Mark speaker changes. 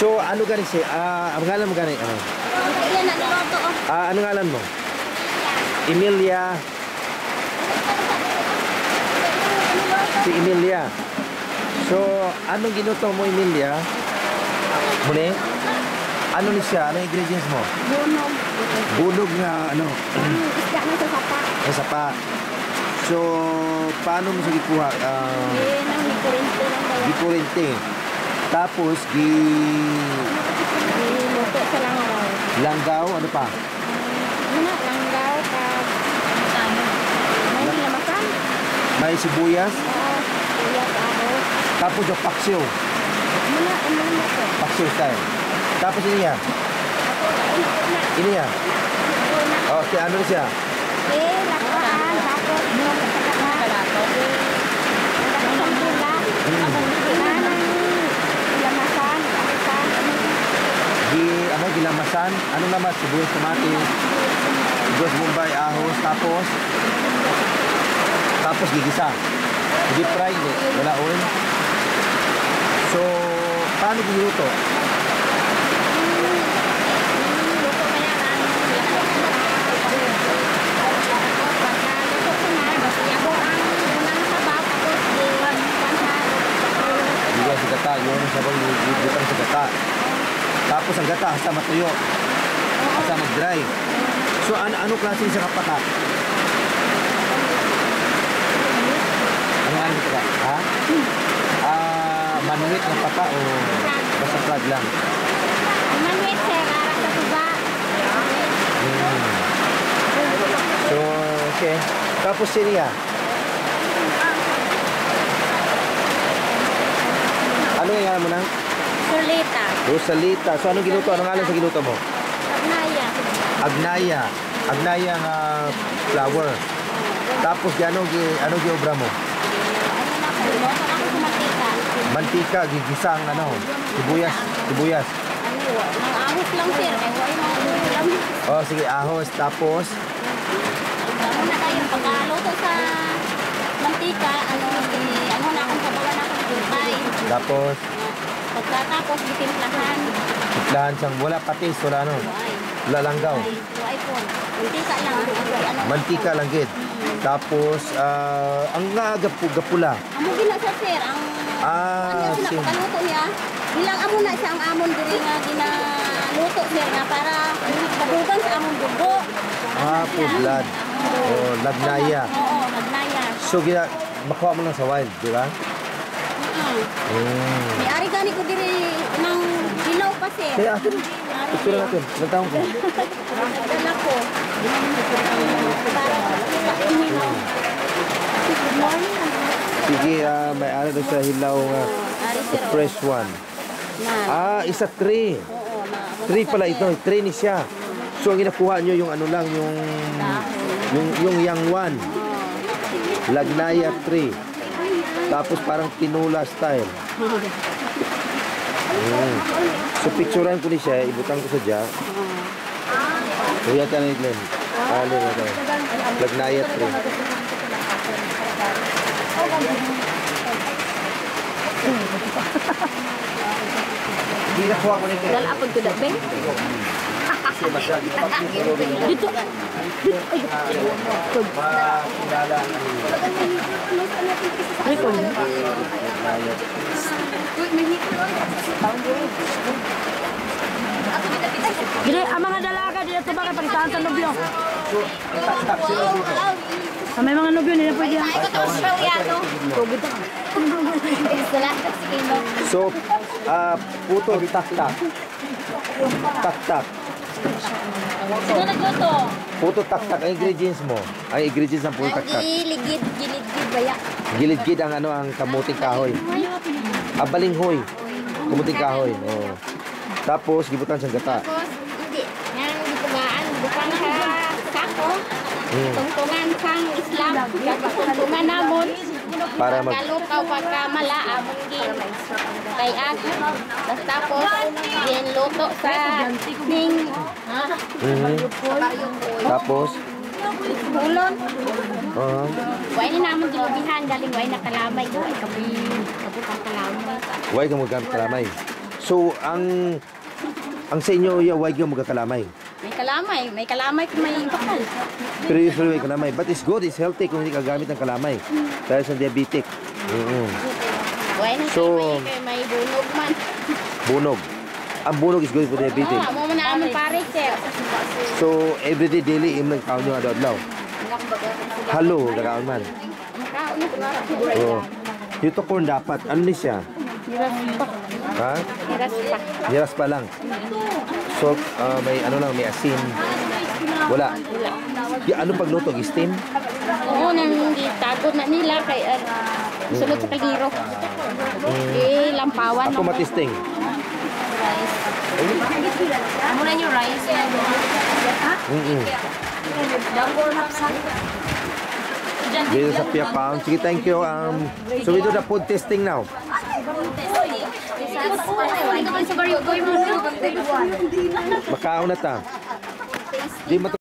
Speaker 1: So, ano gani siya? Ang ngalan mo gani? Ano?
Speaker 2: Yan, naluto.
Speaker 1: Ano ngalan mo? Emilia. Si Emilia. So, anong ginuto mo, Emilia? Muli? Ano ni siya? Anong ingredients mo?
Speaker 2: Bunog.
Speaker 1: Bunog nga, ano?
Speaker 2: Isda na sa sapa.
Speaker 1: Sapa. So, paano mo siya gikuha?
Speaker 2: Nang nikurente lang ba?
Speaker 1: Gikurente. Tapos,
Speaker 2: Niluto sa langgaw.
Speaker 1: langgaw, ano pa?
Speaker 2: Langgaw ka. May lamasan.
Speaker 1: May sibuyas.
Speaker 2: Kuya ka ako.
Speaker 1: Tapos yung paksiw.
Speaker 2: Muna ko.
Speaker 1: Paksiw style. Tapos ini yan. Ini yan. Okay, ano siya?
Speaker 2: Lakaan. Tapos, bunog sa sapa.
Speaker 1: Gilamasan, ano naman, sibuyas, kamatis, sibuyas, bombay, ahos, tapos gigisa. Deep fry, wala oil. So, paano giluto? Bigyan sa gata, yun ang sabang butang sa gata. Tapos ang gata, hasta matuyo. Hasta mag-dry. So, ano klase sa kapata? Ano nga nito ka? Ha? Manuit na pata o basta flag lang?
Speaker 2: Manuit, sir. Arang sa tuba.
Speaker 1: So, okay. Tapos siniya? Ano yung nga mo na?
Speaker 2: Solita.
Speaker 1: Rosalita. So, anong giluto? Anong ngalan sa giluto mo?
Speaker 2: Agnaya.
Speaker 1: Agnaya. Agnaya nga flour. Tapos, ano giobra mo? Mantika, gigisang, sibuyas.
Speaker 2: Ang ahos lang, sir. Ay, huwag mga ulam.
Speaker 1: Oh, sige, ahos. Tapos,
Speaker 2: Na tayo pagkaluto sa mantika, ano na akong kabalan akong gulay.
Speaker 1: tapos,
Speaker 2: Pagkatapos, bitimplahan.
Speaker 1: itlahan siyang wala patis, wala ano. Wala langgaw.
Speaker 2: Huwag po. Mantika lang.
Speaker 1: Mantika lang, gid. Tapos, ang nga gapula.
Speaker 2: Amo gina sa sir, ang ano
Speaker 1: Sim.
Speaker 2: pagkaluto niya. Bilang amo na siya ang amon diri nga ginaluto sir nga para kadugan sa amon dugo.
Speaker 1: Pudlad. Oh, lagnaya.
Speaker 2: Oo, lagnaya.
Speaker 1: So, makuha mo lang sa wild, di ba?
Speaker 2: May ari gani ko diri nang hilaw pa sir.
Speaker 1: Kaya atin, picture natin. Ilang taong ko?
Speaker 2: Dala ko. Para hilaw. Good morning.
Speaker 1: Sige, may ano doon sa hilaw nga.
Speaker 2: Ari
Speaker 1: The
Speaker 2: sir.
Speaker 1: fresh one.
Speaker 2: Na.
Speaker 1: Isa 3.
Speaker 2: Oo, na.
Speaker 1: 3 pala ito. 3 ni siya. So, ang ginakuha nyo yung ano lang, yung yang 1. Lagnaya 3. Tapos parang tinula style. So, picturean ko ni siya. Ibutang ko sa dya. Kuya ka na itlen. Lagnaya 3. Hindi nakuha ko nito.
Speaker 2: Dala apod ko dabe. Dito.
Speaker 3: Gini, ang mga dalaga dito ba kay pagtahan sa nobyo? May mga nobyo nila pwede yan.
Speaker 1: So, puto tak-tak. Tak-tak.
Speaker 2: Sino nagluto?
Speaker 1: Puto tak-tak. Ang ingredients mo? Ang ingredients ng puto
Speaker 2: Ang
Speaker 1: tak-tak.
Speaker 2: giligid baya.
Speaker 1: Gilid-gid ang kamuting kahoy. Balinghoy. Kamuting kahoy. Oh. Tapos, gibutan siyang gata.
Speaker 2: Tapos, hindi. Yang dipugaan, bukang sa sako. Tungtungan sang Islam. Tungtungan namon.
Speaker 1: Para
Speaker 2: Pagkalukaw, pagkamala, among kay Agi. Tapos, ginluto sa ning.
Speaker 1: Tapos,
Speaker 2: Hulon.
Speaker 1: Why
Speaker 2: ni naman gilubihan, galing way na kalamay. Ay, kabutang kalamay.
Speaker 1: Why ka magkamit kalamay? So, ang sa inyo, wag yung magkakalamay.
Speaker 2: May kalamay kung may bakal.
Speaker 1: Pero usually may kalamay. But it's good, it's healthy kung hindi ka gamit ng kalamay. Dahil sa diabetic.
Speaker 2: Buhay na
Speaker 1: So,
Speaker 2: may bunog man.
Speaker 1: bunog. Ang bunog is good for diabetic.
Speaker 2: Mo na among pare, sir.
Speaker 1: So, everyday, daily, im lang kaon nyo adlaw. Halo, kakaon man.
Speaker 2: Makaon na siguro.
Speaker 1: Oo. Dito corn dapat. Ano ni siya?
Speaker 2: Hiras pa.
Speaker 1: Ha?
Speaker 2: Hiras pa.
Speaker 1: Hiras pa lang. So, may ano lang, may asin. Wala. Ano pagluto? Steam?
Speaker 2: Oo, nang gitago na nila kay sunod sa kagiro. Lampawan.
Speaker 1: Ako matisting.
Speaker 2: Rice. Amo na yung rice. Double hapsan.
Speaker 1: Dito sa Pia Pound. Sige, thank you. So, we do the food testing now. Makaon na ta. Di